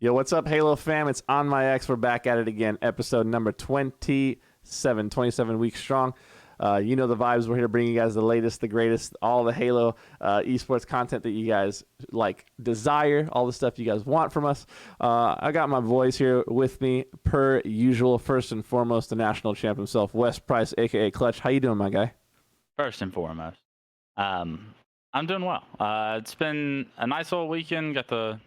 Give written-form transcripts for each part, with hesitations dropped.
Yo, what's up, Halo fam? It's On My X. We're back at it again. Episode number 27 weeks strong. You know the vibes. We're here to bring you guys the latest, the greatest, all the Halo esports content that you guys desire, all the stuff you guys want from us. I got my boys here with me, per usual. First and foremost, the national champ himself, Wes Price, aka Clutch. How you doing, my guy? First and foremost, I'm doing well. It's been a nice little weekend. Got to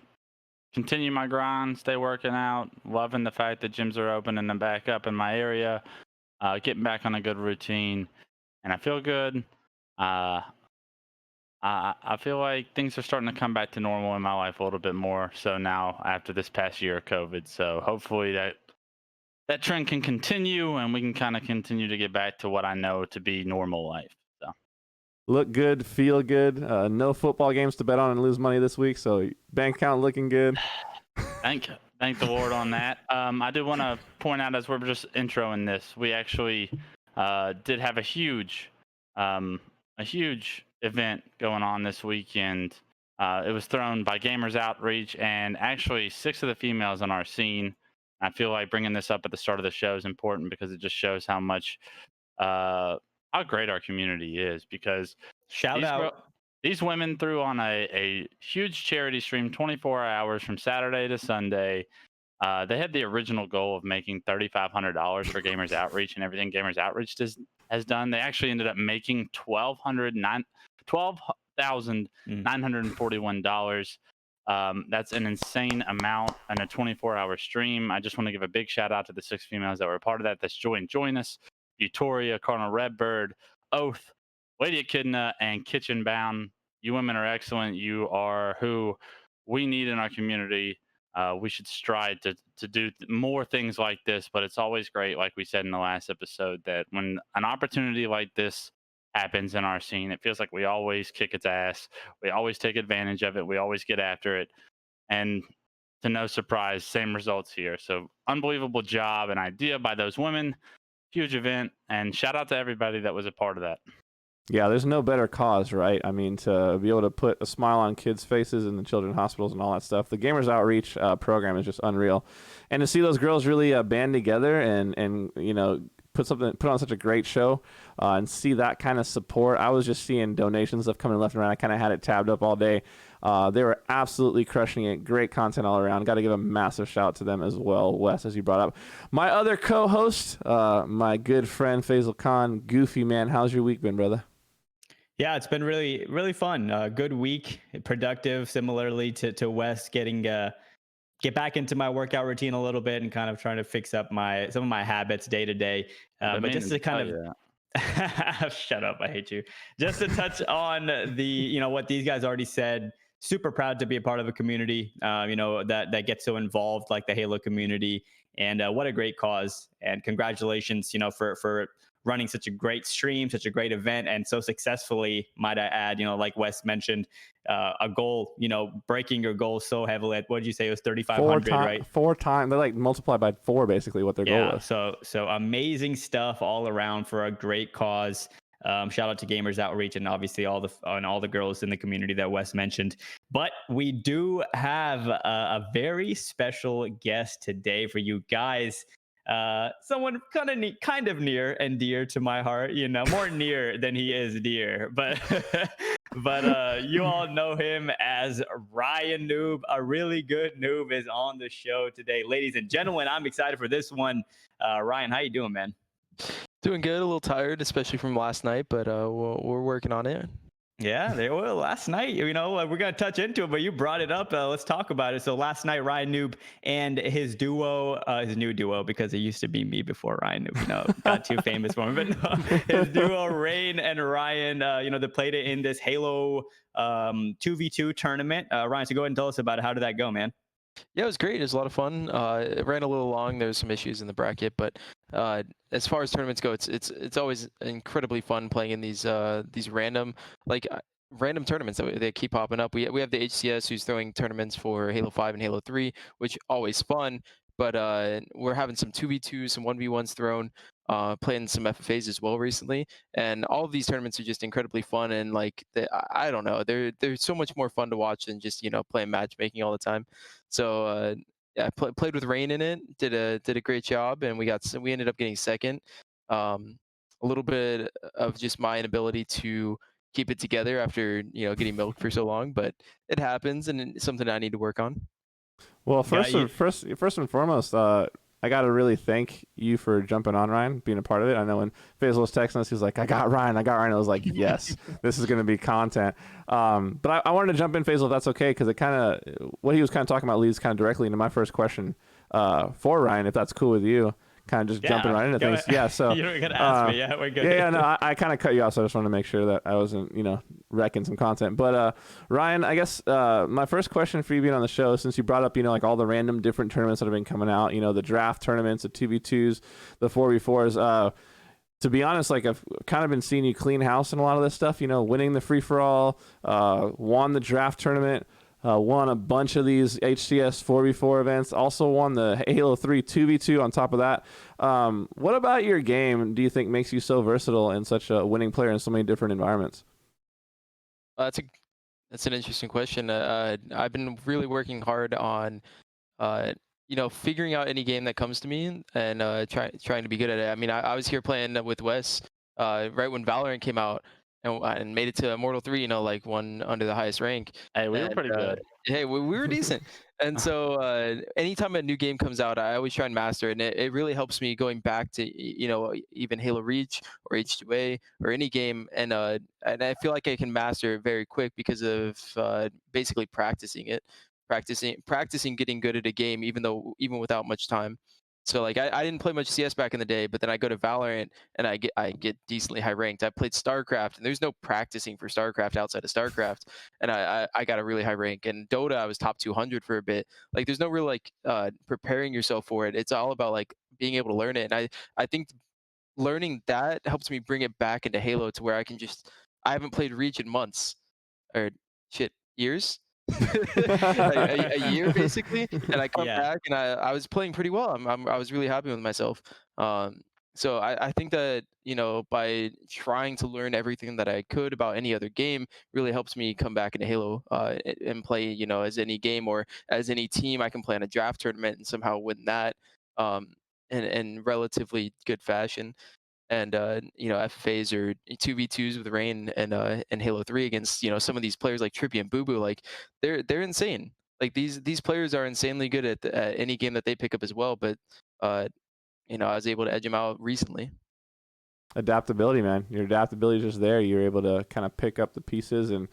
continue my grind, stay working out. Loving the fact that gyms are open and I'm back up in my area. Getting back on a good routine, and I feel good. I feel like things are starting to come back to normal in my life a little bit more. So now after this past year of COVID, so hopefully that trend can continue and we can kind of continue to get back to what I know to be normal life. Look good, feel good. No football games to bet on and lose money this week, so bank account looking good. Thank the Lord on that. I do want to point out as we're just introing this, we actually did have a huge event going on this weekend. It was thrown by Gamers Outreach, and actually 6 of the females on our scene. I feel like bringing this up at the start of the show is important because it just shows how much how great our community is, because these women threw on a huge charity stream 24 hours from Saturday to Sunday. They had the original goal of making $3,500 for Gamers Outreach and everything Gamers Outreach has done. They actually ended up making $12,941. That's an insane amount in a 24-hour stream. I just want to give a big shout out to the 6 females that were a part of that. That's join us. Utoria, Cardinal Redbird, Oath, Lady Echidna, and Kitchen Bound. You women are excellent. You are who we need in our community. We should strive to do more things like this, but it's always great, like we said in the last episode, that when an opportunity like this happens in our scene, it feels like we always kick its ass. We always take advantage of it. We always get after it. And to no surprise, same results here. So unbelievable job and idea by those women. Huge event, and shout out to everybody that was a part of that. Yeah, there's no better cause, right? I mean, to be able to put a smile on kids' faces in the children's hospitals and all that stuff. The Gamers Outreach program is just unreal, and to see those girls really band together and you know put on such a great show and see that kind of support. I was just seeing donations stuff coming left and right. I kind of had it tabbed up all day. They were absolutely crushing it. Great content all around. Got to give a massive shout out to them as well, Wes, as you brought up. My other co-host, my good friend Faisal Khan. Goofy, man, how's your week been, brother? Yeah, it's been really, really fun. Good week, productive. Similarly to Wes, get back into my workout routine a little bit and kind of trying to fix up some of my habits day to day. But just to kind of shut up, I hate you. Just to touch on what these guys already said. Super proud to be a part of a community, that gets so involved, like the Halo community, and what a great cause. And congratulations, for running such a great stream, such a great event, and so successfully, might I add, like Wes mentioned, a goal, breaking your goal so heavily. What did you say? It was 3,500, right? 4 times. They multiply by 4, basically, what their goal was. So amazing stuff all around for a great cause. Shout out to Gamers Outreach and obviously all the girls in the community that Wes mentioned. But we do have a very special guest today for you guys. Someone kind of near and dear to my heart, more near than he is dear, but you all know him as RyaNoob. A really good noob is on the show today, ladies and gentlemen. I'm excited for this one. Ryan, how you doing, man? Doing good, a little tired, especially from last night, but we're working on it. Yeah, last night, we're going to touch into it, but you brought it up. Let's talk about it. So last night, RyaNoob and his duo, his new duo, because it used to be me before RyaNoob, got too famous for him, but no, his duo, Rain and Ryan, they played it in this Halo 2v2 tournament. Ryan, so go ahead and tell us about it. How did that go, man? Yeah, it was great. It was a lot of fun. It ran a little long. There was some issues in the bracket, but as far as tournaments go, it's always incredibly fun playing in these random tournaments that they keep popping up. We have the HCS who's throwing tournaments for Halo 5 and Halo 3, which always fun. But we're having some 2v2s, some 1v1s thrown, playing some FFAs as well recently, and all of these tournaments are just incredibly fun. And I don't know, they're so much more fun to watch than just playing matchmaking all the time. So yeah, played with Rain in it. Did a great job, and we ended up getting second. A little bit of just my inability to keep it together after getting milked for so long, but it happens, and it's something I need to work on. Well, Got you. first and foremost, I got to really thank you for jumping on, Ryan, being a part of it. I know when Faisal was texting us, he was like, I got Ryan. I was like, yes, this is going to be content. But I wanted to jump in, Faisal, if that's okay, because what he was kind of talking about leads kind of directly into my first question for Ryan, if that's cool with you. Kind of just jumping right into things. Ahead. Yeah, so you were gonna ask me. Yeah, we're good. Yeah, no, I kind of cut you off, so I just wanted to make sure that I wasn't, wrecking some content. But Ryan, I guess my first question for you being on the show, since you brought up, like all the random different tournaments that have been coming out, the draft tournaments, the 2v2s, the 4v4s. To be honest, like I've kind of been seeing you clean house in a lot of this stuff. Winning the free for all, won the draft tournament. Won a bunch of these HCS 4v4 events. Also won the Halo 3 2v2 on top of that. What about your game do you think makes you so versatile and such a winning player in so many different environments? That's an interesting question. I've been really working hard on, figuring out any game that comes to me and trying to be good at it. I mean, I was here playing with Wes right when Valorant came out and made it to Immortal 3, like one under the highest rank. Hey, we were pretty good. Hey, we were decent. And so anytime a new game comes out, I always try and master it. And it really helps me going back to, even Halo Reach or H2A or any game. And I feel like I can master it very quick because of basically practicing it, practicing getting good at a game, even without much time. So like I didn't play much CS back in the day, but then I go to Valorant and I get decently high ranked. I played StarCraft and there's no practicing for StarCraft outside of StarCraft, and I got a really high rank. And Dota I was top 200 for a bit. Like there's no real like preparing yourself for it. It's all about like being able to learn it. And I think learning that helps me bring it back into Halo to where I haven't played Reach in months or years. a year basically, and I come back and I was playing pretty well. I was really happy with myself. So I think that by trying to learn everything that I could about any other game really helps me come back into Halo and play as any game or as any team. I can play in a draft tournament and somehow win that in relatively good fashion. And FFAs or 2v2s with Rain and Halo 3 against some of these players like Trippy and Boo Boo, like they're insane. Like these players are insanely good at any game that they pick up as well. But I was able to edge them out recently. Adaptability, man. Your adaptability is just there. You're able to kind of pick up the pieces, and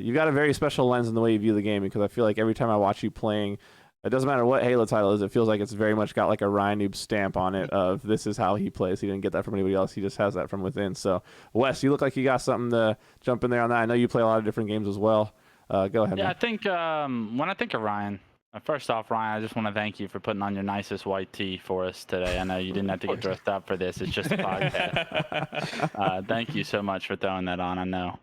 you've got a very special lens in the way you view the game, because I feel like every time I watch you playing, it doesn't matter what Halo title is, it feels like it's very much got like a RyaNoob stamp on it of this is how he plays. He didn't get that from anybody else. He just has that from within. So, Wes, you look like you got something to jump in there on that. I know you play a lot of different games as well. Go ahead, Yeah, man. I think when I think of Ryan, first off, Ryan, I just want to thank you for putting on your nicest white tee for us today. I know you didn't have to get dressed up for this. It's just a podcast. Thank you so much for throwing that on. I know.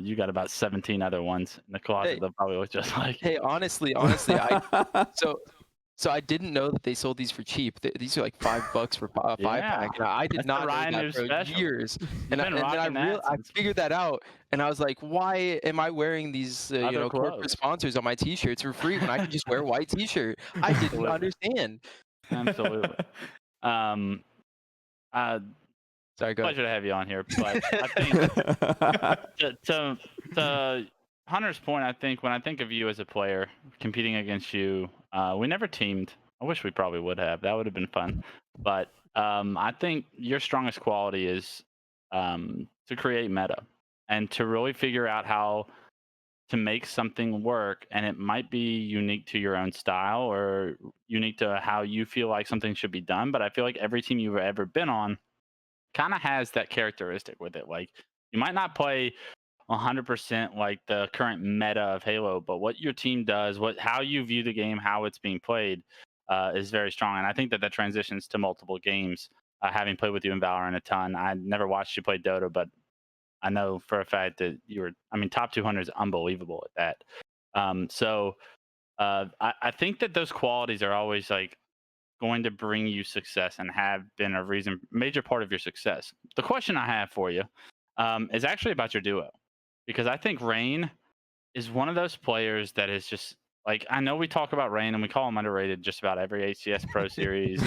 You got about 17 other ones in the closet that probably look just like you. Hey, honestly, so I didn't know that they sold these for cheap. These are like $5 for a 5-pack. And I did not know that for years. And I figured that out, and I was like, why am I wearing these corporate sponsors on my t-shirts for free when I can just wear a white t-shirt? I didn't understand. Absolutely. Sorry, go ahead. Pleasure to have you on here. But I think to Hunter's point, I think when I think of you as a player competing against you, we never teamed. I wish we probably would have. That would have been fun. But I think your strongest quality is to create meta and to really figure out how to make something work. And it might be unique to your own style or unique to how you feel like something should be done. But I feel like every team you've ever been on kind of has that characteristic with it. Like you might not play 100% like the current meta of Halo, but what your team does, how you view the game, how it's being played, is very strong. And I think that transitions to multiple games. Having played with you in Valorant a ton, I never watched you play Dota, but I know for a fact that top 200 is unbelievable at that. So I think that those qualities are always like going to bring you success and have been a major part of your success. The question I have for you is actually about your duo, because I think Rain is one of those players that is just like I know we talk about Rain and we call him underrated just about every ACS Pro Series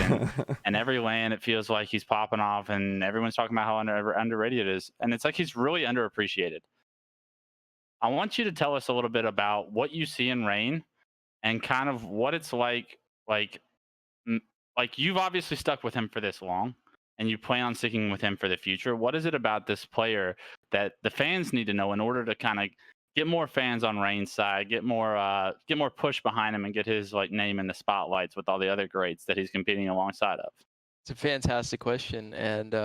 and every LAN. It feels like he's popping off, and everyone's talking about how underrated it is, and it's like he's really underappreciated. I want you to tell us a little bit about what you see in Rain and kind of what it's like m- like you've obviously stuck with him for this long and you plan on sticking with him for the future. What is it about this player that the fans need to know in order to kind of get more fans on Rain's side, get more push behind him and get his like name in the spotlights with all the other greats that he's competing alongside of? It's a fantastic question, and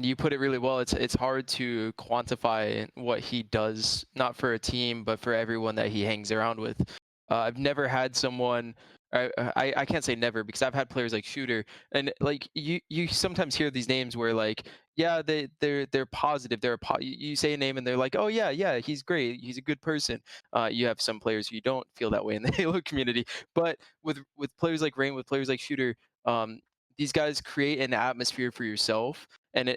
you put it really well. It's hard to quantify what he does, not for a team, but for everyone that he hangs around with. I've never had someone. I can't say never because I've had players like Shooter, and like you sometimes hear these names where like yeah they're positive. You say a name and they're like, oh yeah, he's great, he's a good person. You have some players who you don't feel that way in the Halo community, but with players like Rain, with players like Shooter, these guys create an atmosphere for yourself and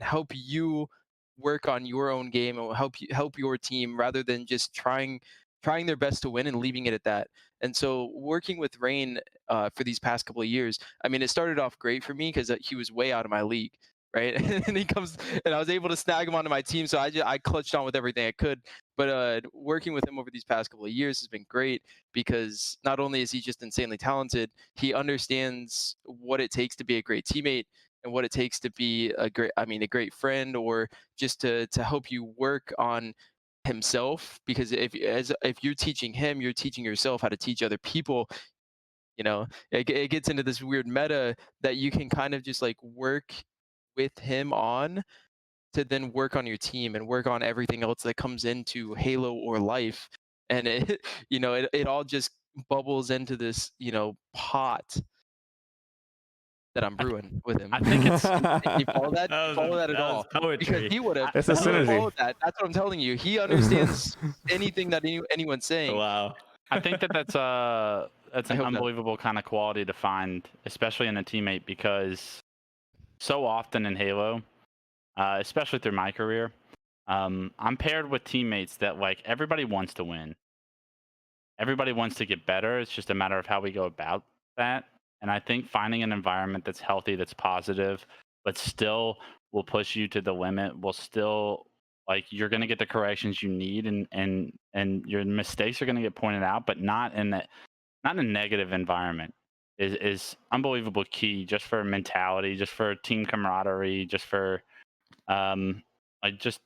help you work on your own game and help your team rather than just trying their best to win and leaving it at that. And so working with Rain for these past couple of years, I mean, it started off great for me because he was way out of my league, right? And he comes and I was able to snag him onto my team, so I clutched on with everything I could. But working with him over these past couple of years has been great because not only is he just insanely talented, he understands what it takes to be a great teammate and what it takes to be a great friend, or just to help you work on himself. Because if you're teaching him, you're teaching yourself how to teach other people. You know, it gets into this weird meta that you can kind of just like work with him on to then work on your team and work on everything else that comes into Halo or life. And it it all just bubbles into this pot that I'm I, th- brewing with him. I think it's You follow that? You follow that at That was all? Because poetry. he would have. I, It's a He would have synergy. followed that. That's what I'm telling you. He understands anything that anyone's saying. Wow. I think that's I an hope not. unbelievable kind of quality to find, especially in a teammate, because so often in Halo, especially through my career, I'm paired with teammates that like everybody wants to win. Everybody wants to get better. It's just a matter of how we go about that. And I think finding an environment that's healthy, that's positive, but still will push you to the limit, will still like you're going to get the corrections you need, and your mistakes are going to get pointed out, but not in a negative environment is unbelievable key just for mentality, just for team camaraderie, just for just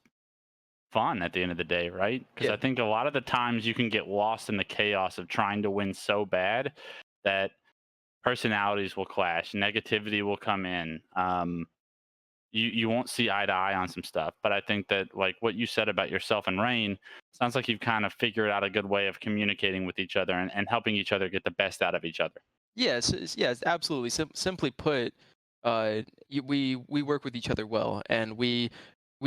fun at the end of the day, right? Because Yeah. I think a lot of the times you can get lost in the chaos of trying to win so bad that personalities will clash, negativity will come in. You won't see eye to eye on some stuff, but I think that like what you said about yourself and Rain sounds like you've kind of figured out a good way of communicating with each other and helping each other get the best out of each other. Yes, absolutely. Simply put, we work with each other well, and we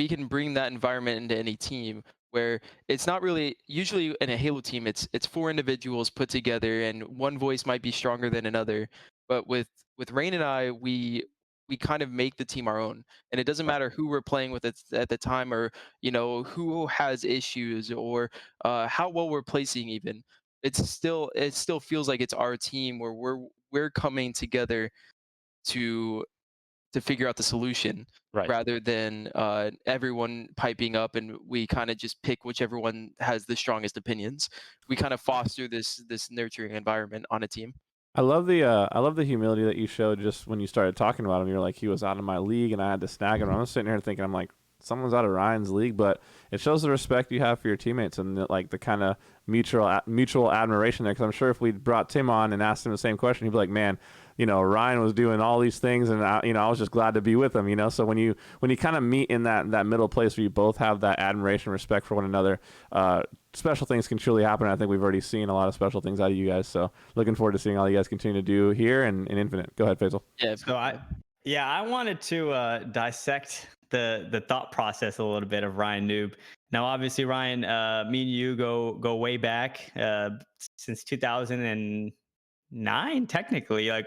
can bring that environment into any team where it's not really usually in a Halo team. It's four individuals put together, and one voice might be stronger than another. But with Rain and I, we kind of make the team our own, and it doesn't Right. matter who we're playing with at the time, or who has issues, or how well we're placing even. It still feels like it's our team where we're coming together to figure out the solution Right. rather than everyone piping up and we kind of just pick whichever one has the strongest opinions. We kind of foster this nurturing environment on a team. I love the humility that you showed just when you started talking about him. You're like, he was out of my league and I had to snag him. I'm sitting here thinking, I'm like, someone's out of Ryan's league, but it shows the respect you have for your teammates and like the kind of mutual admiration there. Because I'm sure if we brought Tim on and asked him the same question, he'd be like, man, Ryan was doing all these things, and I was just glad to be with him. So when you kind of meet in that middle place where you both have that admiration, respect for one another, special things can truly happen. I think we've already seen a lot of special things out of you guys. So looking forward to seeing all you guys continue to do here and in Infinite. Go ahead, Faisal. Yeah. So I wanted to dissect the thought process a little bit of RyaNoob. Now, obviously, Ryan, me and you go way back since 2009, technically. Like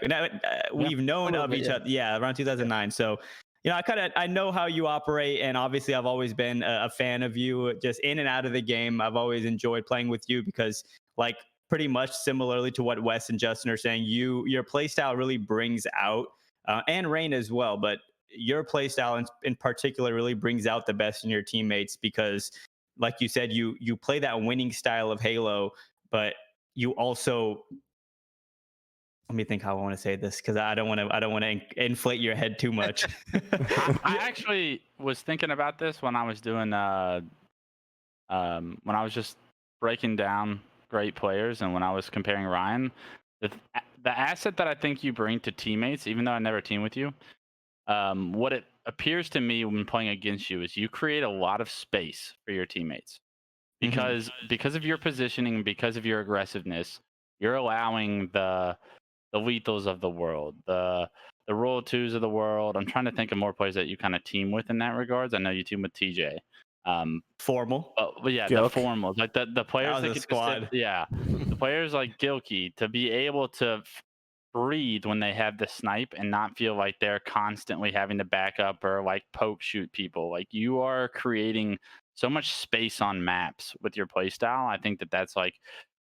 we've known little of bit, each yeah. other, yeah, around 2009. So I know how you operate, and obviously I've always been a fan of you just in and out of the game. I've always enjoyed playing with you because, like, pretty much similarly to what Wes and Justin are saying, your play style really brings out, and Rain as well, but your play style in particular really brings out the best in your teammates because, like you said, you play that winning style of Halo, but you also, let me think how I want to say this because I don't want to inflate your head too much. I actually was thinking about this when I was doing when I was just breaking down great players and when I was comparing Ryan. The, the asset that I think you bring to teammates, even though I never team with you, what it appears to me when playing against you is you create a lot of space for your teammates because of your positioning, because of your aggressiveness, you're allowing the lethals of the world, the Royal Twos of the world. I'm trying to think of more players that you kind of team with in that regards. I know you team with TJ. Formal. But yeah, Gilk. the formals, like the players That was that a get to squad. yeah, the players like Gilkey to be able to breathe when they have the snipe and not feel like they're constantly having to back up or like poke shoot people. Like you are creating so much space on maps with your playstyle. I think that's like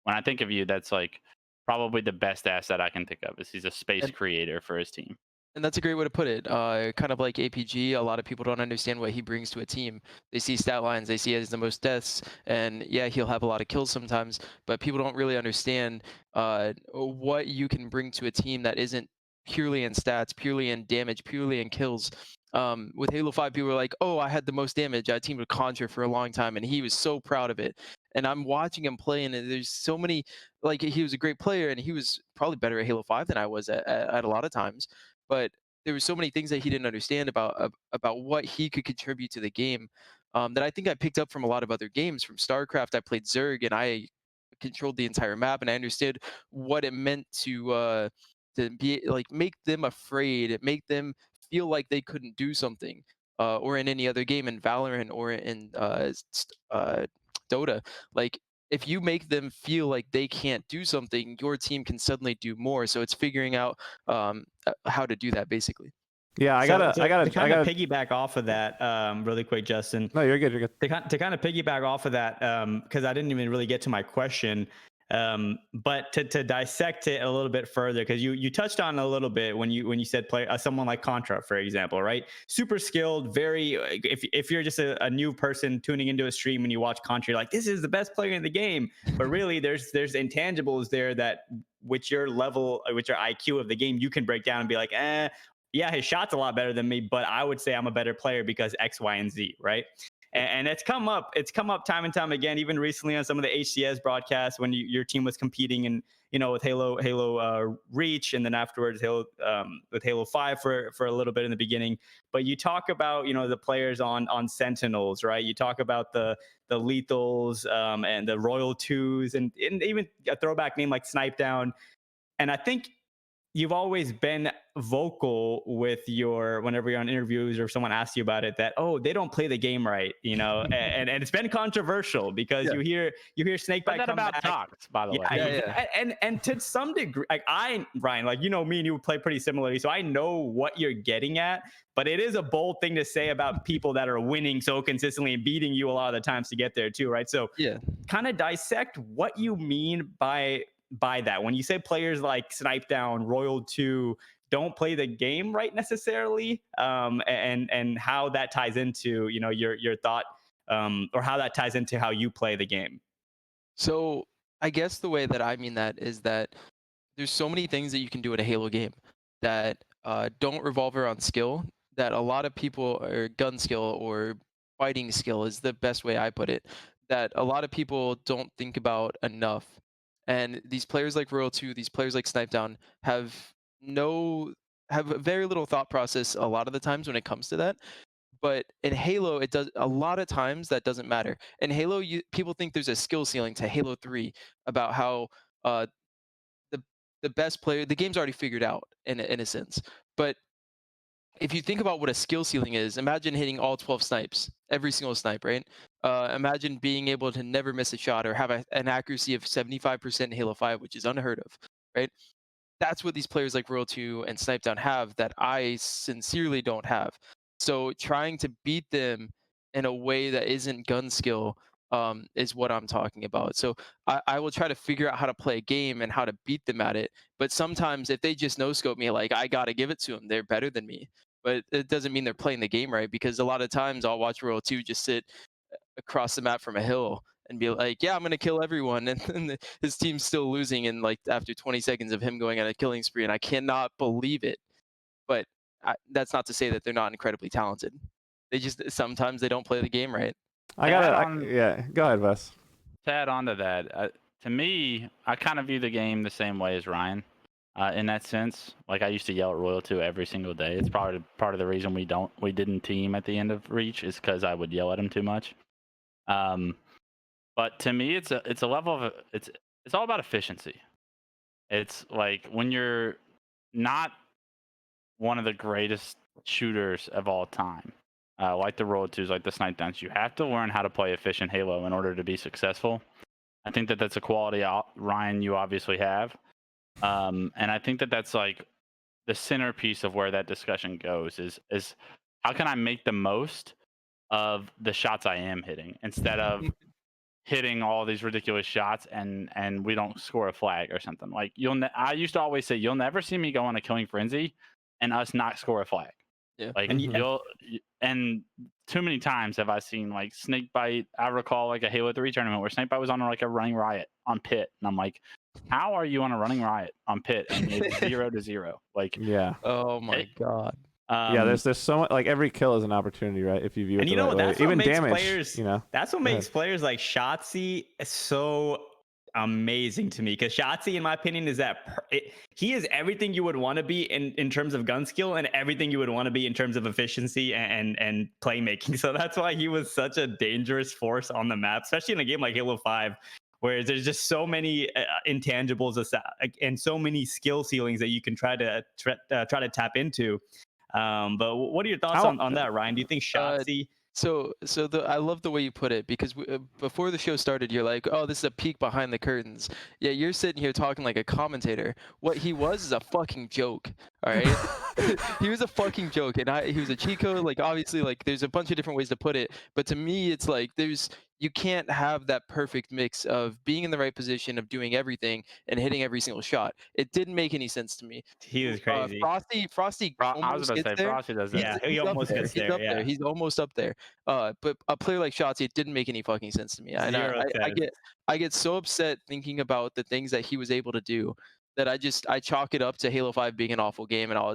when I think of you, that's like probably the best asset I can think of is he's a space And creator for his team. And that's a great way to put it. Kind of like APG, a lot of people don't understand what he brings to a team. They see stat lines, they see he has the most deaths, and yeah, he'll have a lot of kills sometimes, but people don't really understand what you can bring to a team that isn't purely in stats, purely in damage, purely in kills. With Halo 5, people were like, oh, I had the most damage. I teamed with Contra for a long time, and he was so proud of it. And I'm watching him play, and there's so many, like, he was a great player, and he was probably better at Halo 5 than I was at a lot of times, but there were so many things that he didn't understand about what he could contribute to the game, that I think I picked up from a lot of other games. From StarCraft, I played Zerg, and I controlled the entire map, and I understood what it meant to be like make them afraid, make them feel like they couldn't do something, or in any other game, in Valorant or in Dota, like. If you make them feel like they can't do something, your team can suddenly do more. So it's figuring out how to do that basically. Yeah, I So, gotta, so I to gotta, I kind of gotta. piggyback off of that, really quick, Justin. No, you're good. You're good. To kind of piggyback off of that, because I didn't even really get to my question, but to dissect it a little bit further, because you touched on a little bit when you said play someone like Contra, for example, right? Super skilled, very. If you're just a new person tuning into a stream and you watch Contra, you're like, this is the best player in the game, but really there's intangibles there that with your level, with your IQ of the game, you can break down and be like, yeah, his shot's a lot better than me, but I would say I'm a better player because X, Y, and Z, right? And it's come up time and time again, even recently on some of the HCS broadcasts when your team was competing and with Halo Reach, and then afterwards with Halo 5 for a little bit in the beginning. But you talk about the players on Sentinels, right? You talk about the lethals, and the Royal Twos, and even a throwback name like Snipe Down. And I think you've always been vocal with whenever you're on interviews or someone asks you about it, that they don't play the game right, and it's been controversial because Yeah. you hear Snakebite That come about back. talks, by the way. Yeah. And to some degree, like Ryan, like me and you play pretty similarly, so I know what you're getting at. But it is a bold thing to say about people that are winning so consistently and beating you a lot of the times to get there too, right? So Yeah. kind of dissect what you mean by that when you say players like Snipe Down, Royal 2 don't play the game right necessarily, and how that ties into your thought, or how that ties into how you play the game. So I guess the way that I mean that is that there's so many things that you can do in a Halo game that don't revolve around skill. That a lot of people, or gun skill or fighting skill is the best way I put it. That a lot of people don't think about enough. And these players like Royal 2, these players like Snipe Down have very little thought process a lot of the times when it comes to that. But in Halo, it does a lot of times that doesn't matter. In Halo, people think there's a skill ceiling to Halo 3 about how uh, the the best player, the game's already figured out in a sense. But if you think about what a skill ceiling is, imagine hitting all 12 snipes, every single snipe, right? Imagine being able to never miss a shot or have an accuracy of 75% in Halo 5, which is unheard of, right? That's what these players like Royal 2 and Snipe Down have that I sincerely don't have. So trying to beat them in a way that isn't gun skill is what I'm talking about. So I will try to figure out how to play a game and how to beat them at it. But sometimes if they just no scope me, like I gotta give it to them. They're better than me. But it doesn't mean they're playing the game right, because a lot of times I'll watch Royal 2 just sit across the map from a hill and be like, yeah, I'm gonna kill everyone, and then his team's still losing, and like after 20 seconds of him going on a killing spree, and I cannot believe it. But that's not to say that they're not incredibly talented. They just sometimes they don't play the game right. Yeah, go ahead, Wes. To add on to that, to me, I kind of view the game the same way as Ryan. In that sense, like I used to yell at Royal 2 every single day. It's probably part of the reason we didn't team at the end of Reach, is because I would yell at him too much. But to me, it's a level of it's all about efficiency. It's like when you're not one of the greatest shooters of all time, like the Royal 2s, like the Snipe Downs, you have to learn how to play efficient Halo in order to be successful. I think that that's a quality, Ryan, you obviously have. And I think that that's like the centerpiece of where that discussion goes is how can I make the most of the shots I am hitting instead of hitting all these ridiculous shots and we don't score a flag or something. Like I used to always say you'll never see me go on a killing frenzy and us not score a flag. Yeah. Like And and too many times have I seen like Snakebite. I recall like a Halo 3 tournament where Snakebite was on like a running riot on pit, and I'm like, how are you on a running riot on pit and it's 0-0? Like, Yeah. Oh my god. Yeah, there's so much, like every kill is an opportunity, right? If you view it And the you know right what? way. That's what Even makes damage, players. you know. That's what Go makes ahead. players like Shotzzy so amazing to me. Because Shotzzy, in my opinion, is he is everything you would want to be in terms of gun skill and everything you would want to be in terms of efficiency and playmaking. So that's why he was such a dangerous force on the map, especially in a game like Halo 5. Where there's just so many intangibles and so many skill ceilings that you can try to tap into. But what are your thoughts on that, Ryan? Do you think Shotzzy? So I love the way you put it, because before the show started, you're like, oh, this is a peek behind the curtains. Yeah, you're sitting here talking like a commentator. What he was is a fucking joke. All right, he was a fucking joke, and he was a cheat code. Like obviously, like there's a bunch of different ways to put it, but to me, it's like you can't have that perfect mix of being in the right position, of doing everything and hitting every single shot. It didn't make any sense to me. He was crazy. Frosty I was almost about to gets say there. Frosty does that. Yeah, he almost there. gets He's there. up there. He's almost up there. But a player like Shotzzy, it didn't make any fucking sense to me. And I get so upset thinking about the things that he was able to do that I chalk it up to Halo 5 being an awful game, and all.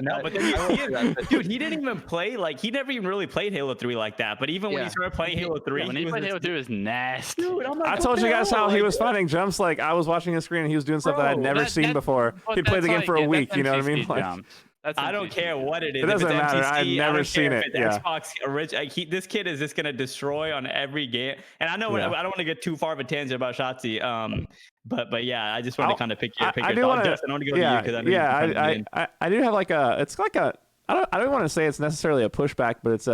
No, but then you see it, dude. He didn't even play he never even really played Halo 3 like that. But even when he started playing Halo 3, when he played Halo 2 is nasty. Dude, I'm like, I told you guys how he was finding jumps. Like I was watching his screen and he was doing stuff that I'd never seen before. He'd play the game for a week. You know what I mean? Like, I don't care what it is. It doesn't if it's matter. MTC, I've never seen it. Yeah. Xbox original. This kid is just gonna destroy on every game. And I know I don't want to get too far of a tangent about Shotzzy. But yeah, I just want to kind of pick your thought. Justin, I want to go to you because I know I do have like it's like a I don't want to say it's necessarily a pushback, but it's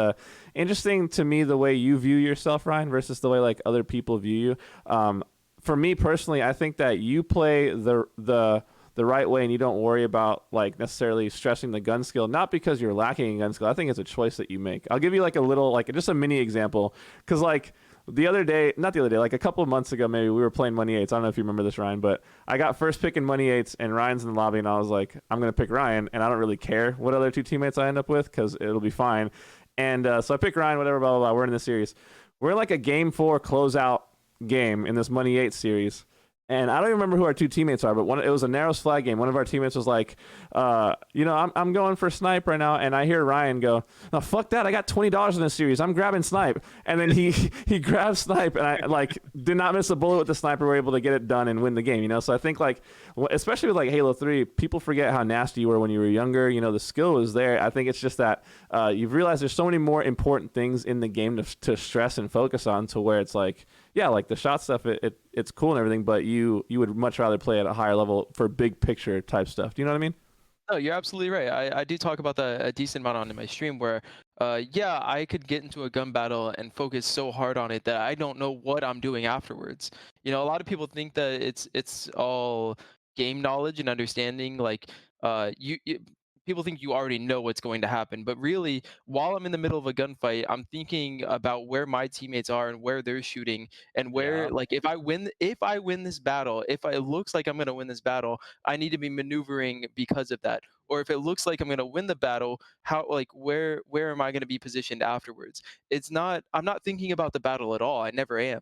interesting to me the way you view yourself, Ryan, versus the way like other people view you. For me personally, I think that you play the right way and you don't worry about like necessarily stressing the gun skill, not because you're lacking in gun skill. I think it's a choice that you make. I'll give you like a little, like just a mini example. Cause like like a couple of months ago, maybe we were playing Money 8s. I don't know if you remember this, Ryan, but I got first pick in Money 8s and Ryan's in the lobby and I was like, I'm going to pick Ryan and I don't really care what other two teammates I end up with cause it'll be fine. And so I pick Ryan, whatever, blah, blah, blah. We're in the series. We're in like a game 4 closeout game in this Money 8 series. And I don't even remember who our two teammates are, but it was a Narrows flag game. One of our teammates was like, I'm going for Snipe right now. And I hear Ryan go, no, fuck that. I got $20 in this series. I'm grabbing Snipe. And then he grabs Snipe and I like did not miss a bullet with the sniper. We're able to get it done and win the game, you know? So I think like, especially with like Halo 3, people forget how nasty you were when you were younger. You know, the skill was there. I think it's just that you've realized there's so many more important things in the game to stress and focus on to where it's like, yeah, like the shot stuff, it's cool and everything, but you would much rather play at a higher level for big picture type stuff. Do you know what I mean? No, you're absolutely right. I do talk about that a decent amount on in my stream where, yeah, I could get into a gun battle and focus so hard on it that I don't know what I'm doing afterwards. You know, a lot of people think that it's all game knowledge and understanding. Like, people think you already know what's going to happen, but really, while I'm in the middle of a gunfight, I'm thinking about where my teammates are and where they're shooting, and where, Yeah. like, if I win this battle, if it looks like I'm gonna win this battle, I need to be maneuvering because of that. Or if it looks like I'm gonna win the battle, how, like, where am I gonna be positioned afterwards? It's not, I'm not thinking about the battle at all. I never am.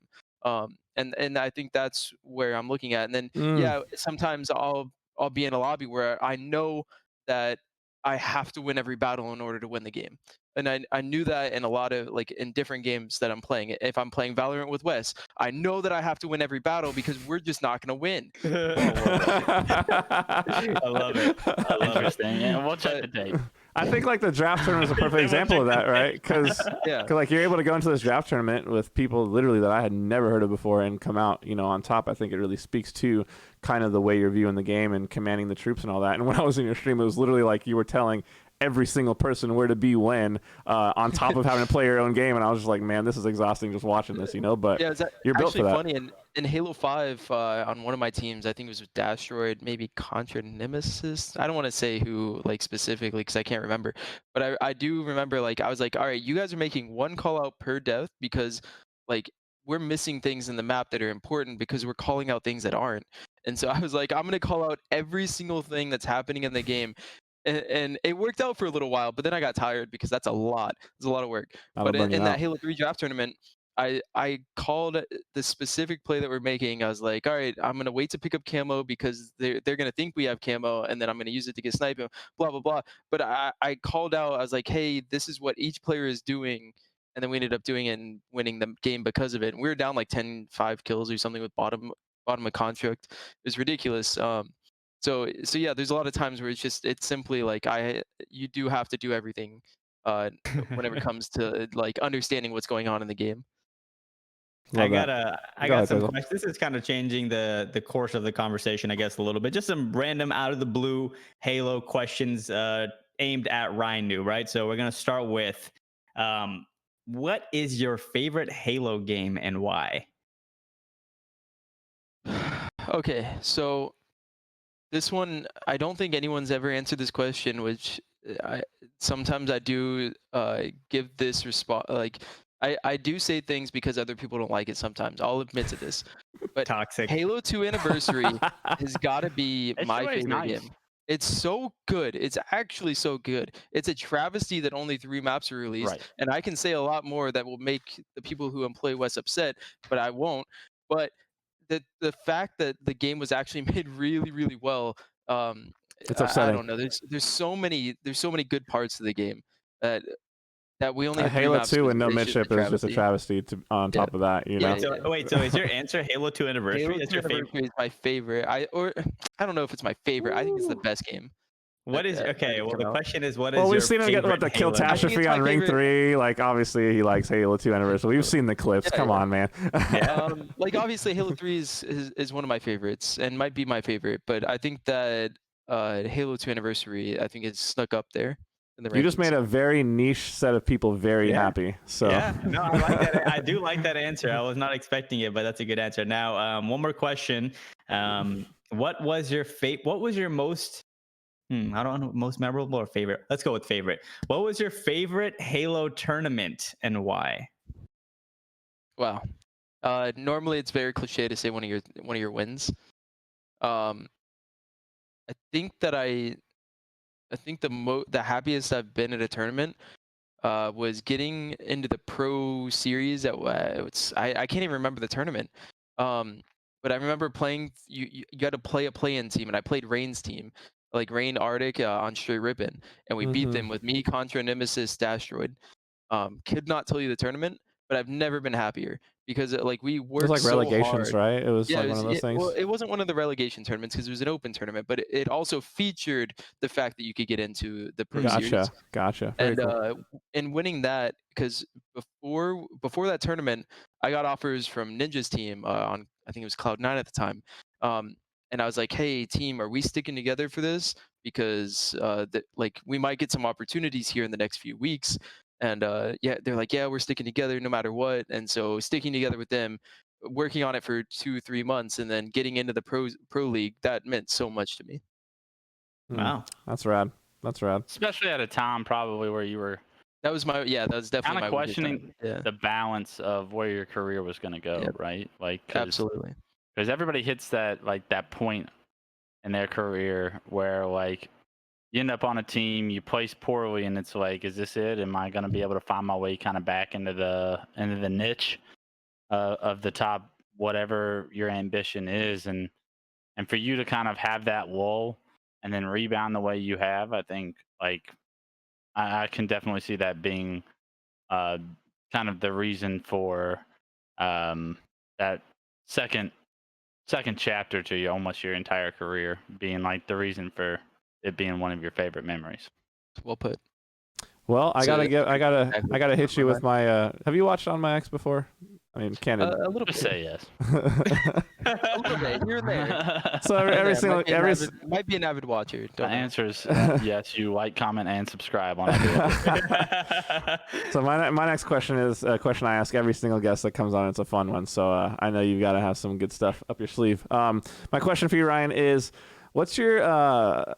And I think that's where I'm looking at. And then Mm. yeah, sometimes I'll be in a lobby where I know that I have to win every battle in order to win the game. And I knew that in a lot of, like, in different games that I'm playing. If I'm playing Valorant with Wes, I know that I have to win every battle because we're just not gonna win. I love it. I love it. Interesting. Yeah, we'll check But the tape. I think like the draft tournament is a perfect We'll example of check that, the right? tape. Because yeah, like you're able to go into this draft tournament with people literally that I had never heard of before and come out, on top. I think it really speaks to kind of the way you're viewing the game and commanding the troops and all that. And when I was in your stream, it was literally like you were telling every single person where to be when, on top of having to play your own game. And I was just like, man, this is exhausting just watching this, But yeah, it's you're built actually for that. funny. In Halo 5, on one of my teams, I think it was with Dastroid, maybe Contra Nemesis. I don't want to say who, like, specifically, because I can't remember. But I do remember, like, I was like, all right, you guys are making one call out per death because, like, we're missing things in the map that are important because we're calling out things that aren't. And so I was like, I'm going to call out every single thing that's happening in the game. And it worked out for a little while, but then I got tired because that's a lot. It's a lot of work. That'll But burn you in that out. Halo 3 draft tournament, I called the specific play that we're making. I was like, all right, I'm gonna wait to pick up camo because they're gonna think we have camo, and then I'm gonna use it to get sniped, blah blah blah. But I called out. I was like, hey, this is what each player is doing, and then we ended up doing it and winning the game because of it. And we were down like 5 kills or something with bottom of contract. It was ridiculous. So yeah, there's a lot of times where it's simply like you do have to do everything whenever it comes to, like, understanding what's going on in the game. I Love got that. I Go got ahead, some Faisal. questions. This is kind of changing the course of the conversation, I guess, a little bit. Just some random out of the blue Halo questions aimed at RyaNoob, right? So we're gonna start with, what is your favorite Halo game and why? Okay, so this one, I don't think anyone's ever answered this question, which I sometimes I do give this response. Like, I do say things because other people don't like it sometimes. I'll admit to this. But Toxic. Halo 2 Anniversary has got to be It's my always favorite nice. game. It's so good. It's actually so good. It's a travesty that only 3 maps are released, Right. and I can say a lot more that will make the people who employ Wes upset, but I won't. But the fact that the game was actually made really, really well, um, It's I upsetting. don't know. There's so many good parts to the game that we only A have 3 Halo maps 2 was and no it's just a midship is just a travesty. travesty on Yeah. top of that, Yeah, Wait, so wait, so is your answer Halo 2 Anniversary? Halo That's 2 your favorite. Anniversary is my favorite. I don't know if it's my favorite. I think it's the best game What that is okay? ever Well, come the out. question is, what is Well, your we've seen him get favorite the Halo game? I think catastrophe it's on my Ring favorite. 3. Like, obviously, he likes Halo 2 Anniversary. We've seen the clips. Yeah, Come yeah. on, man. Yeah. Like, obviously, Halo 3 is one of my favorites and might be my favorite, but I think that Halo 2 Anniversary, I think, is snuck up there in the You just made rankings. a very niche set of people very Yeah. happy. So Yeah, no, I like that. I do like that answer. I was not expecting it, but that's a good answer. Now, one more question. What was your What was your most? I don't know, most memorable or favorite. Let's go with favorite. What was your favorite Halo tournament and why? Wow. Normally it's very cliche to say one of your wins. Um, I think that I think the happiest I've been at a tournament was getting into the pro series I can't even remember the tournament. But I remember playing you had to play a play-in team, and I played Rain's team, like Rain Arctic on Straight Ribbon, and we beat them with me, Contra, Nemesis, Dastroid. Could not tell you the tournament, but I've never been happier because like we it was worked like so relegations, hard. right? It was Yeah, like one of those well, things. it wasn't one of the relegation tournaments because it was an open tournament, but it also featured the fact that you could get into the pro series. Gotcha. Very And cool. in winning that, because before that tournament, I got offers from Ninja's team on, I think it was Cloud9 at the time, and I was like, "Hey team, are we sticking together for this? Because like we might get some opportunities here in the next few weeks." And yeah, they're like, "Yeah, we're sticking together no matter what." And so sticking together with them, working on it for 2-3 months, and then getting into the pro league, that meant so much to me. Wow. That's rad. That's rad. Especially at a time probably where you were That was definitely kind my of weakest time. questioning Yeah, the balance of where your career was going to go, Yep. right? Like, absolutely. because everybody hits that point in their career where like you end up on a team, you place poorly, and it's like, is this it? Am I going to be able to find my way kind of back into the niche of the top, whatever your ambition is, and for you to kind of have that lull and then rebound the way you have, I think like I can definitely see that being kind of the reason for that second chapter to you, almost your entire career, being like the reason for it being one of your favorite memories. Well put. Well, I So, gotta hit you with my. Have you watched On My Ex before? I mean, candid. a little Just bit. say yes. A little bit here and there. So Might be an avid watcher. The Don't know. answer is yes. You like, comment, and subscribe on every So my next question is a question I ask every single guest that comes on. It's a fun one, so I know you've got to have some good stuff up your sleeve. My question for you, Ryan, is what's your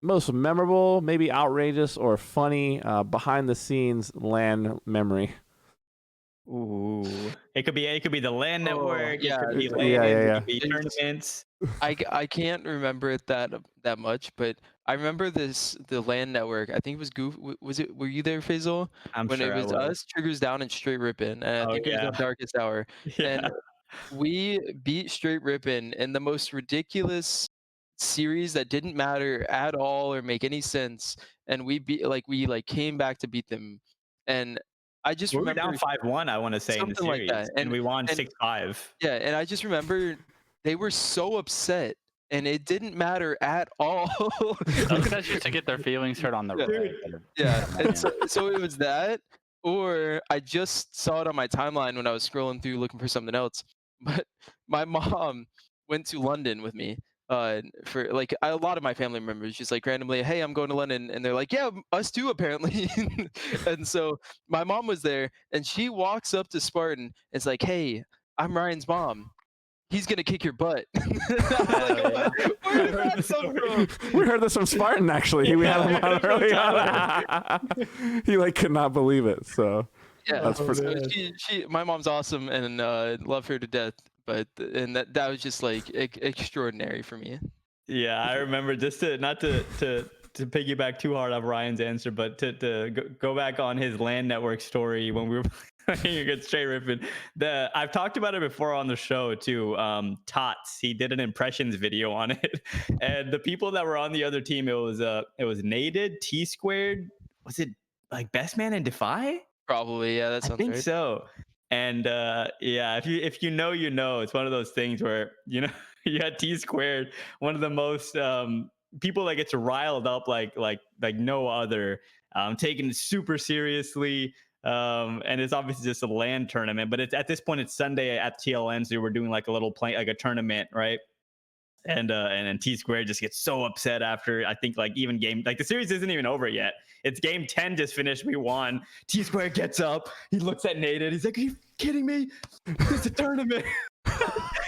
most memorable, maybe outrageous or funny behind the scenes LAN memory? Ooh, it could be the LAN network. yeah, It could be yeah, LAN. yeah. It could be It's- tournaments. I can't remember it that much, but I remember the LAN network. I think it was Was it? Were you there, Faisal? I'm When sure it I was was. us, Triggers Down, and Straight Rippin', and I Oh think it was yeah, on Darkest Hour. yeah. And we beat Straight Rippin' in the most ridiculous series that didn't matter at all or make any sense. And we came back to beat them. And I just We were remember down 5-1, I want to say, in the something like series, that. and we won and 6-5. yeah, and I just remember they were so upset and it didn't matter at all. Those guys used to get their feelings hurt on the Yeah. red. Yeah, Oh, and man. so it was that, or I just saw it on my timeline when I was scrolling through looking for something else. But my mom went to London with me. For like a lot of my family members, just like randomly, hey, I'm going to London, and they're like, yeah, us too, apparently. And so my mom was there, and she walks up to Spartan, and it's like, hey, I'm Ryan's mom. He's gonna kick your butt. I was like, yeah. where did that come from? We heard this from Spartan actually. We had him on early on. He like could not believe it. So Yeah, That's pretty- so my mom's awesome and love her to death. But that was just like extraordinary for me. Yeah, I remember, just to not to piggyback too hard off Ryan's answer, but to go back on his LAN network story when we were playing against Straight Rippin'. I've talked about it before on the show too. Tots, he did an impressions video on it, and the people that were on the other team, it was Naded, T Squared, was it like Best Man and Defy? Probably, yeah, that I sounds think right. so. And yeah, if you know, you know, it's one of those things where, you know, you had T Squared, one of the most people that gets riled up like no other, taken it super seriously. And it's obviously just a LAN tournament, but it's at this point it's Sunday at TLN, so we're doing like a little like a tournament, right? And then T Squared just gets so upset after, I think, like even game, like the series isn't even over yet. It's game 10 just finished. We won. T Squared gets up. He looks at Naded. He's like, are you kidding me? It's a tournament.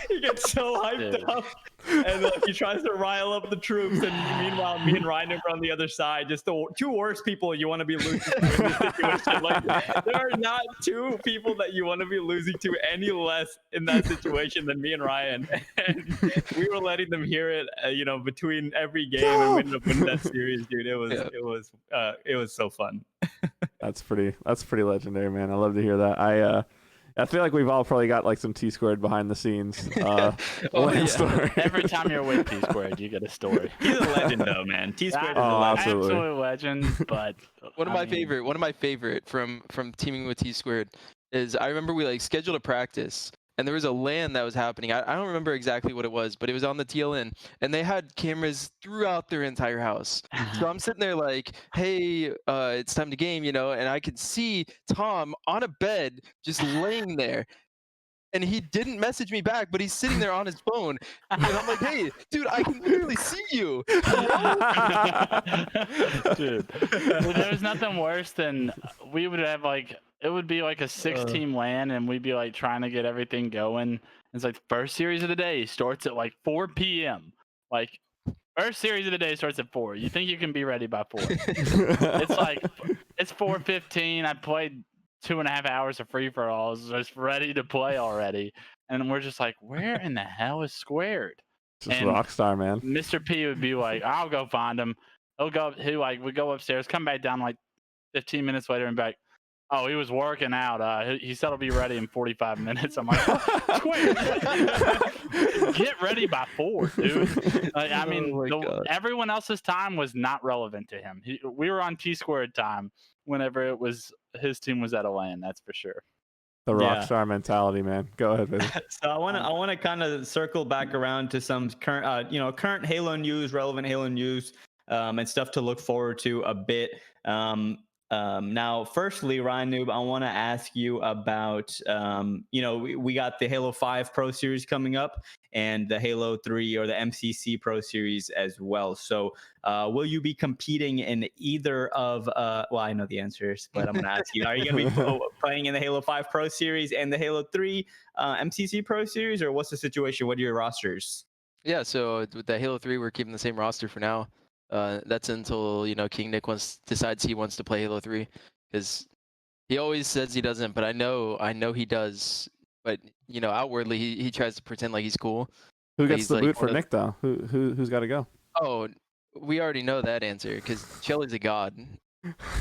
He gets so hyped up, and he tries to rile up the troops. And meanwhile, me and RyaNoob are on the other side, just the two worst people you want to be losing to in this situation. Like, there are not two people that you want to be losing to any less in that situation than me and Ryan. And we were letting them hear it, you know, between every game, and we ended up winning that series, dude. It was so fun. That's pretty legendary, man. I love to hear that. I feel like we've all probably got like some T Squared behind the scenes LAN story. Every time you're with T Squared, you get a story. He's a legend, though, man. T Squared is a Oh, legend. absolutely. Absolute legend. But One of my favorite from teaming with T Squared is, I remember we like scheduled a practice, and there was a LAN that was happening. I don't remember exactly what it was, but it was on the TLN, and they had cameras throughout their entire house. So I'm sitting there like, hey, it's time to game, you know, and I could see Tom on a bed just laying there. And he didn't message me back, but he's sitting there on his phone. And I'm like, hey, dude, I can literally see you. Dude, there was nothing worse than we would have like, it would be like a 6-team LAN, and we'd be like trying to get everything going. It's like the first series of the day starts at like 4 p.m. Like First series of the day starts at 4. You think you can be ready by 4? It's like it's 4:15. I played 2.5 hours of free for alls, just ready to play already, and we're just like, where in the hell is Squared? Just And Rockstar, man. Mr. P would be like, I'll go find him. He'll go. We go upstairs, come back down like 15 minutes later, and be like, oh, he was working out. He said he'll be ready in 45 minutes. I'm like, Square, get ready by 4, dude. Like, I mean, everyone else's time was not relevant to him. We were on T-squared time whenever his team was at a LAN. That's for sure. The Rockstar mentality, man. Go ahead, baby. So I want to kind of circle back around to some current, current Halo news, relevant Halo news, and stuff to look forward to a bit. Now, firstly, RyaNoob, I want to ask you about, we got the Halo 5 Pro Series coming up and the Halo 3 or the MCC Pro Series as well. So will you be competing in either of, well, I know the answers, but I'm going to ask you, are you going to be playing in the Halo 5 Pro Series and the Halo 3 MCC Pro Series, or what's the situation? What are your rosters? Yeah, so with the Halo 3, we're keeping the same roster for now. That's until King Nick decides he wants to play Halo 3, because he always says he doesn't, but I know he does. But outwardly he tries to pretend like he's cool. Who gets the boot for Nick though? Who's got to go? Oh, we already know that answer because Shelly's a god.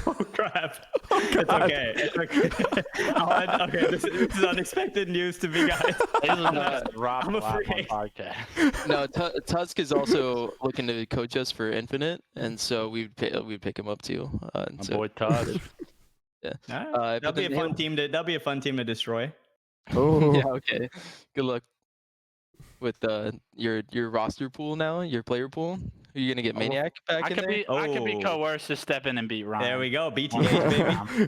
Oh crap! It's okay. It's okay. Okay, this is unexpected news to me, guys. I'm afraid. No, Tusk is also looking to coach us for Infinite, and so we'd pick him up too. My boy Tusk. Yeah, that'll be a fun team to destroy. Oh yeah. Okay. Good luck with your roster pool now, your player pool. Are you gonna get Maniac back in there? I could be coerced to step in and beat Ryan. There we go, BTH baby.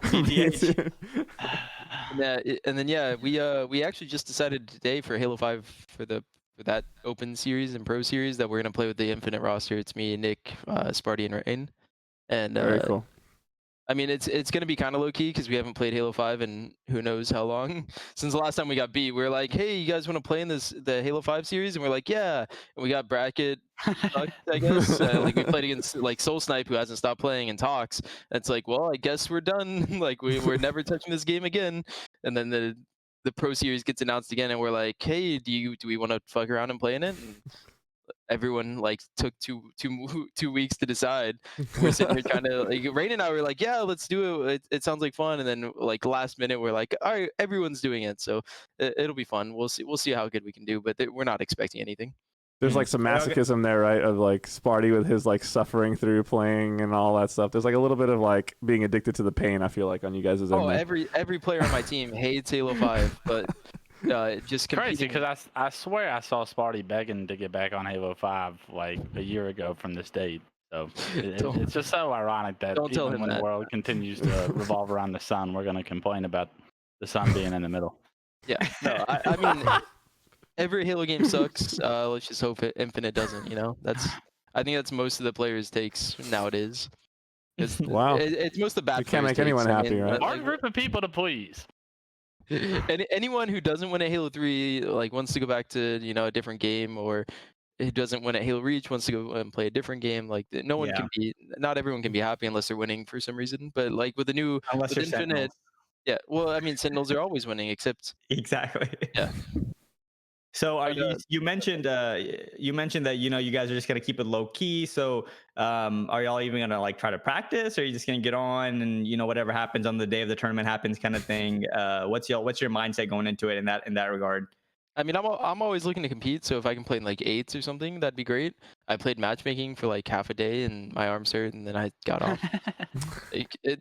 BTH. And then we actually just decided today for Halo 5 for that open series and pro series that we're gonna play with the Infinite roster. It's me, Nick, Sparty, and Rain. And very cool. I mean, it's going to be kind of low key because we haven't played Halo 5 in who knows how long. Since the last time we got beat, we were like, hey, you guys want to play in the Halo 5 series? And we're like, yeah. And we got bracket, I guess. We played against Soul Snipe, who hasn't stopped playing and talks. And it's like, well, I guess we're done. We're never touching this game again. And then the pro series gets announced again, and we're like, hey, do we want to fuck around and play in it? And everyone took two weeks to decide. We're sitting here trying to Rain and I were like, yeah, let's do it. It sounds like fun. And then last minute we're like, all right, everyone's doing it, so it'll be fun. We'll see how good we can do, but we're not expecting anything. There's some masochism there, right? Of Sparty with his suffering through playing and all that stuff. There's a little bit of being addicted to the pain. I feel like on you guys' end. Oh, every player on my team hates Halo 5, but just crazy because I swear I saw Sparty begging to get back on Halo 5 a year ago from this date. So it's just so ironic that even when the world continues to revolve around the sun, we're going to complain about the sun being in the middle. Yeah, no, I mean, every Halo game sucks. Let's just hope Infinite doesn't. I think that's most of the players' takes nowadays. Wow, it's most of the bad. You can't make anyone happy, right? Our group of people to please. Anyone who doesn't win at Halo 3 wants to go back to a different game, or who doesn't win at Halo Reach wants to go and play a different game. Not everyone can be happy unless they're winning for some reason. But with the new Infinite, Sentinels. Yeah, well, I mean, Sentinels are always winning, except exactly. Yeah. So you mentioned that you guys are just gonna keep it low key. So are y'all even gonna try to practice, or are you just gonna get on and whatever happens on the day of the tournament happens kind of thing? What's your mindset going into it in that regard? I mean, I'm always looking to compete, so if I can play in 8s or something, that'd be great. I played matchmaking for half a day, and my arms hurt, and then I got off.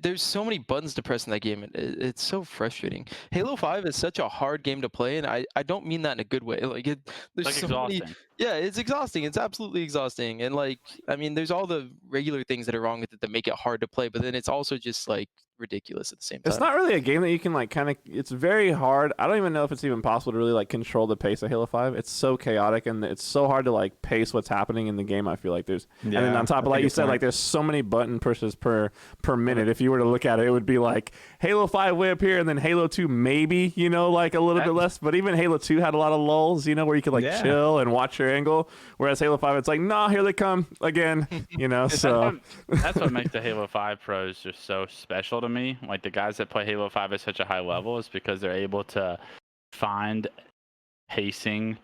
There's so many buttons to press in that game, and it's so frustrating. Halo 5 is such a hard game to play, and I don't mean that in a good way. There's so exhausting. Yeah, it's exhausting. It's absolutely exhausting, and I mean, there's all the regular things that are wrong with it that make it hard to play, but then it's also just ridiculous at the same time. It's not really a game that you can it's very hard. I don't even know if it's even possible to really control the pace of Halo 5. It's so chaotic, and it's so hard to pace what's happening in the game. I feel like there's, and Yeah, then on top of, that's a like you good said, point. like there's so many button pushes per minute. If you were to look at it, it would be like Halo 5 way up here, and then Halo 2 maybe, you know, like a little bit less. But even Halo 2 had a lot of lulls, you know, where you could like Yeah. chill and watch your angle. Whereas Halo 5, it's like, nah, here they come again, you know. So That's what makes the Halo 5 pros just so special to me. Like the guys that play Halo 5 at such a high level is because they're able to find pacing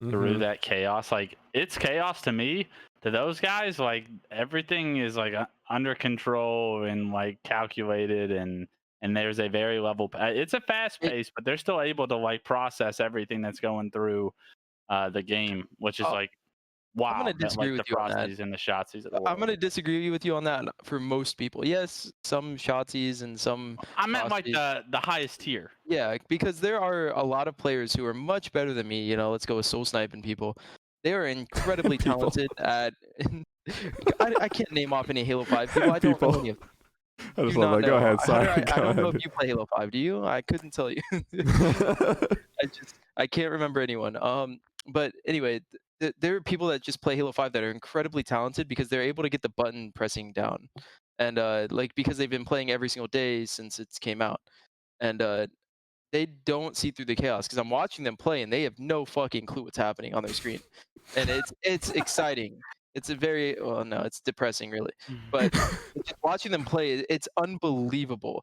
through that chaos. Like it's chaos to me. To those guys, like everything is like under control and like calculated, and there's a very level. It's a fast pace, but they're still able to like process everything that's going through the game, which is like wow. I'm gonna that, disagree like the with you on that. Frosties and the Shotsies of the world. I'm gonna disagree with you on that for most people. Yes, some Shotsies and some. I meant like Frosties. the highest tier. Yeah, because there are a lot of players who are much better than me. You know, let's go with soul sniping people. They are incredibly talented at. I can't name off any Halo 5 people. I don't know any of them. I just Do love not that. Go know. ahead. Sorry. I Go don't know ahead. if you play Halo 5. Do you? I couldn't tell you. I can't remember anyone. But anyway, there are people that just play Halo 5 that are incredibly talented because they're able to get the button pressing down, and like because they've been playing every single day since it came out, and they don't see through the chaos because I'm watching them play and they have no fucking clue what's happening on their screen, and it's exciting. It's a very well, no, it's depressing really, but just watching them play, it's unbelievable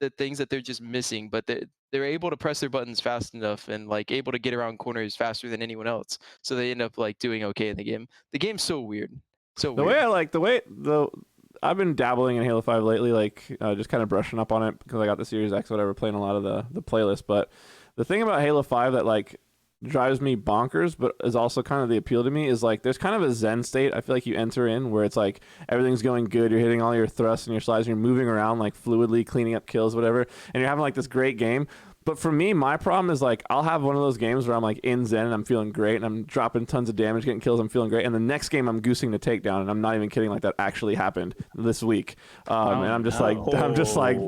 the things that they're just missing, but they're able to press their buttons fast enough and like able to get around corners faster than anyone else. So they end up like doing okay in the game. The game's so weird. So The weird. way I like I've been dabbling in Halo 5 lately, like just kind of brushing up on it because I got the Series X, whatever, playing a lot of the playlist. But the thing about Halo 5 that like drives me bonkers, but is also kind of the appeal to me is like there's kind of a zen state I feel like you enter in where it's like everything's going good, you're hitting all your thrusts and your slides, and you're moving around like fluidly, cleaning up kills, whatever, and you're having like this great game. But for me, my problem is like I'll have one of those games where I'm like in zen and I'm feeling great and I'm dropping tons of damage, getting kills, I'm feeling great, and the next game I'm goosing the takedown, and I'm not even kidding, like that actually happened this week. And I'm just like,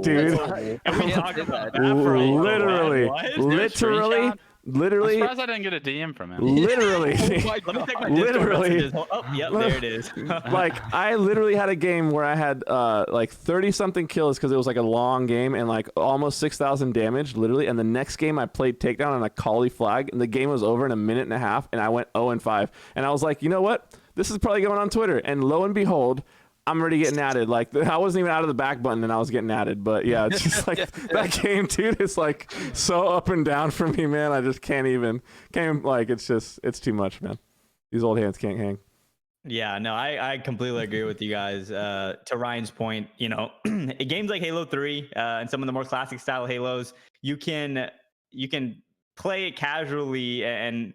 dude, Can we talk about that for a literally, screenshot? I'm literally, surprised I didn't get a DM from him. literally. Let me check my Discord Literally. messages. Oh, yep, there it is. Like I literally had a game where I had like 30 something kills because it was like a long game and like almost 6,000 damage literally, and the next game I played takedown on a Kali flag and the game was over in a minute and a half and I went 0-5, and I was like, you know what, this is probably going on Twitter, and lo and behold, I'm already getting added. Like I wasn't even out of the back button and I was getting added. But yeah, it's just like that game, dude, is like so up and down for me, man. I just can't even like it's too much, man. These old hands can't hang. Yeah, no, I completely agree with you guys. To Ryan's point, you know, games like Halo 3 and some of the more classic style Halos, you can play it casually and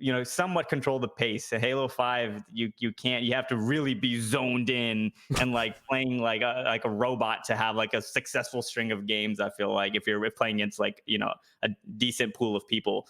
you know somewhat control the pace. In Halo 5, you can't. You have to really be zoned in and like playing like a robot to have like a successful string of games. I feel like if you're playing against like you know a decent pool of people.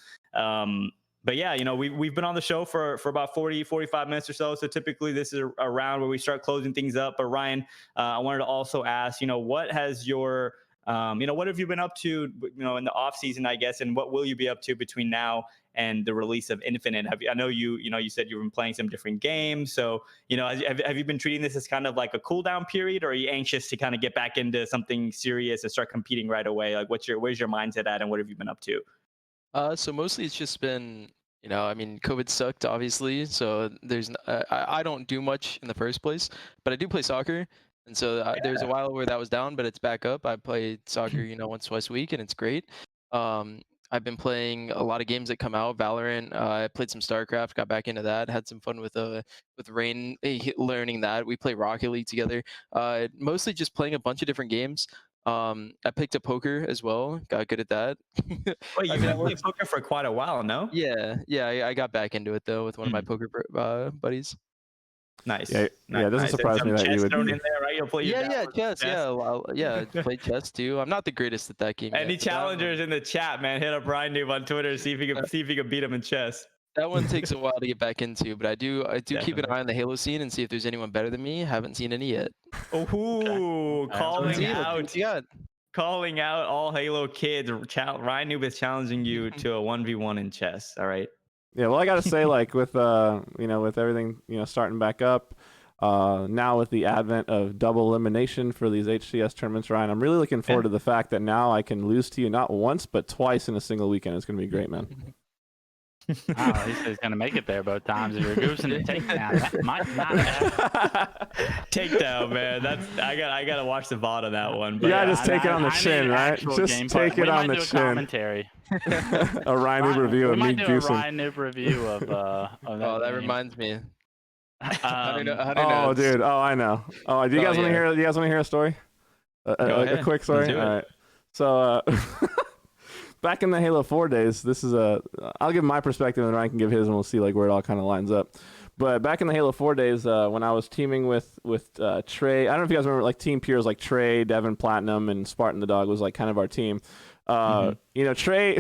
But yeah, you know, we've been on the show for about 45 minutes or so. So typically this is a round where we start closing things up. But Ryan, I wanted to also ask, you know, what has your, you know, what have you been up to, you know, in the off season, I guess, and what will you be up to between now and the release of Infinite? I know you know, you said you've been playing some different games. So, you know, have you been treating this as kind of like a cool down period, or are you anxious to kind of get back into something serious and start competing right away? Like where's your mindset at and what have you been up to? So mostly it's just been, you know, I mean, COVID sucked, obviously. So I don't do much in the first place, but I do play soccer. And so there's a while where that was down, but it's back up. I play soccer, you know, once, twice a week, and it's great. I've been playing a lot of games that come out. Valorant. I played some StarCraft. Got back into that. Had some fun with Rain, learning that. We play Rocket League together. Mostly just playing a bunch of different games. I picked up poker as well. Got good at that. Wait, you've been playing poker for quite a while, no? Yeah. I got back into it though with one of my poker buddies. Nice. Yeah, it doesn't surprise me that you would. In there, right? You'll play chess. Yeah, play chess too. I'm not the greatest at that game. Any challengers in the chat, man? Hit up RyaNoob on Twitter. See if you can beat him in chess. That one takes a while to get back into, but I do Definitely. keep an eye on the Halo scene and see if there's anyone better than me. Haven't seen any yet. Oh, Okay. calling out all Halo kids. RyaNoob is challenging you to a 1v1 in chess. All right. Yeah, well, I gotta say, like with with everything starting back up, now with the advent of double elimination for these HCS tournaments, Ryan, I'm really looking forward to the fact that now I can lose to you not once but twice in a single weekend. It's gonna be great, man. Wow, he said he's gonna make it there both times. If you're goosing the takedown, that might not happen. Takedown, man. I gotta watch the VOD on that one. But You gotta just take it on the chin, right? Just take it on the chin. Commentary. A RyaNoob review of me goosing. We might do a RyaNoob review of that. Oh, that reminds me. Oh, dude. Oh, I know. Oh, do you guys want to hear? You guys want to hear a story? A quick story. All right. So, back in the Halo 4 days, I'll give my perspective and Ryan can give his, and we'll see like where it all kind of lines up. But back in the Halo 4 days, when I was teaming with Trey, I don't know if you guys remember, like Team Pure was like Trey, Devin Platinum, and Spartan the Dog was like kind of our team. Trey.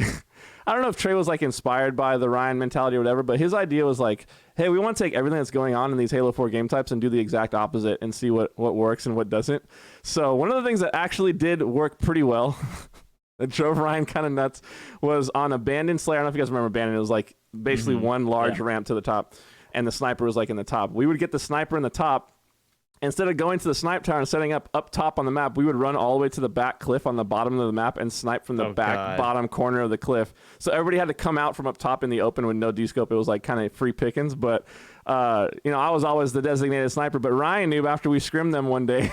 I don't know if Trey was like inspired by the Ryan mentality or whatever, but his idea was like, hey, we want to take everything that's going on in these Halo 4 game types and do the exact opposite and see what works and what doesn't. So one of the things that actually did work pretty well that drove Ryan kind of nuts was on Abandoned Slayer. I don't know if you guys remember Abandoned. It was like basically one large ramp to the top, and the sniper was like in the top. We would get the sniper in the top. Instead of going to the snipe tower and setting up top on the map, we would run all the way to the back cliff on the bottom of the map and snipe from the bottom corner of the cliff. So everybody had to come out from up top in the open with no descope. It was like kind of free pickings, but I was always the designated sniper. But RyaNoob, after we scrimmed them one day,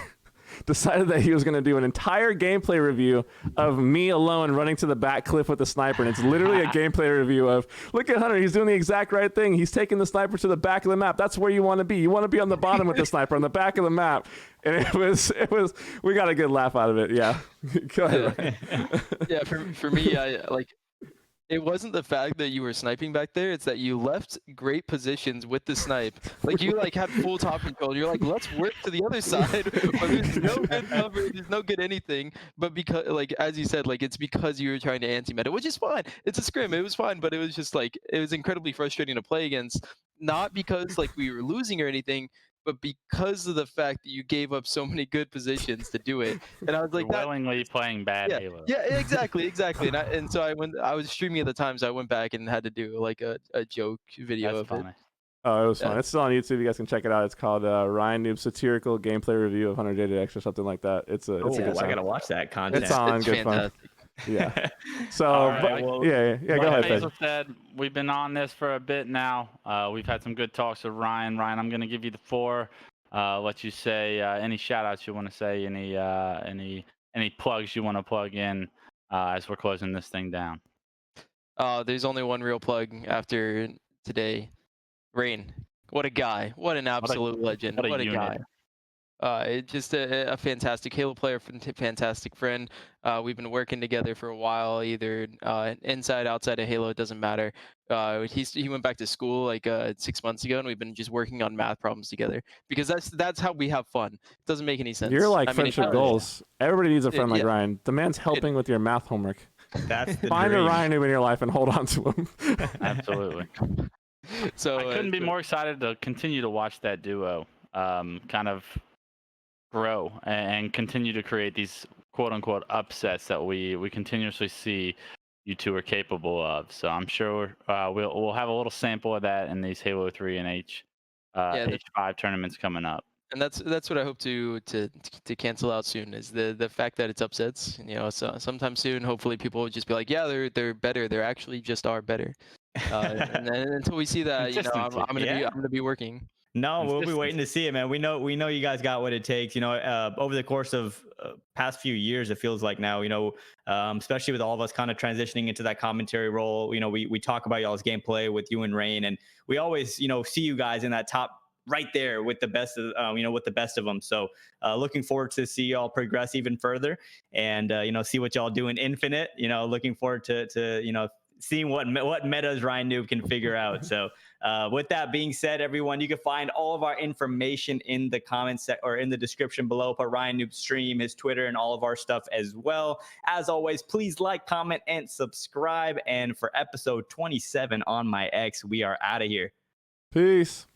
decided that he was going to do an entire gameplay review of me alone running to the back cliff with the sniper. And it's literally a gameplay review of, look at Hunter, he's doing the exact right thing. He's taking the sniper to the back of the map. That's where you want to be. You want to be on the bottom with the sniper, on the back of the map. And it was, we got a good laugh out of it. Yeah. Go ahead, Ryan. Yeah, for me, it wasn't the fact that you were sniping back there, it's that you left great positions with the snipe. Like you had full top control. You're like, let's work to the other side. But there's no good cover, there's no good anything. But because as you said, it's because you were trying to anti-meta, which is fine. It's a scrim, it was fine, but it was just it was incredibly frustrating to play against. Not because we were losing or anything, but because of the fact that you gave up so many good positions to do it. And I was like, willingly playing bad Halo. Yeah, exactly. And so I was streaming at the time, so I went back and had to do a joke video of it. Oh, it was fun. It's still on YouTube. You guys can check it out. It's called RyaNoob Satirical Gameplay Review of 100 JDX or something like that. It's a good I gotta watch that content. It's on. It's good fantastic. Fun. Yeah. So, right, go ahead. Hazel said, we've been on this for a bit now. We've had some good talks with Ryan. Ryan, I'm going to give you the floor. Let you say any shout outs you want to say, any plugs you want to plug in as we're closing this thing down. There's only one real plug after today. Rain. What a guy. What an absolute legend. What a guy. It's just a fantastic Halo player, fantastic friend. We've been working together for a while, either inside, outside of Halo, it doesn't matter. He went back to school 6 months ago, and we've been just working on math problems together because that's how we have fun. It doesn't make any sense. You're friendship goals. Everybody needs a friend like Ryan. The man's helping with your math homework. That's the Find dream. a RyaNoob in your life and hold on to him. Absolutely. So I couldn't be more excited to continue to watch that duo kind of grow and continue to create these quote unquote upsets that we continuously see you two are capable of. So I'm sure we'll have a little sample of that in these Halo 3 and H5 tournaments coming up. And that's what I hope to cancel out soon is the fact that it's upsets. So sometime soon, hopefully people will just be like, yeah, they're better. They actually just are better. And then until we see that, I'm gonna be working. No, we'll be waiting to see it, man. We know you guys got what it takes. Over the course of past few years, it feels like now, especially with all of us kind of transitioning into that commentary role. We talk about y'all's gameplay with you and Rain, and we always, see you guys in that top right there with the best of, with the best of them. So looking forward to see y'all progress even further, and see what y'all do in Infinite. Looking forward to seeing what metas RyaNoob can figure out. So with that being said, everyone, you can find all of our information in the comments or in the description below. Put RyaNoob's stream, his Twitter, and all of our stuff as well. As always, please like, comment, and subscribe. And for episode 27 on my X, we are out of here. Peace.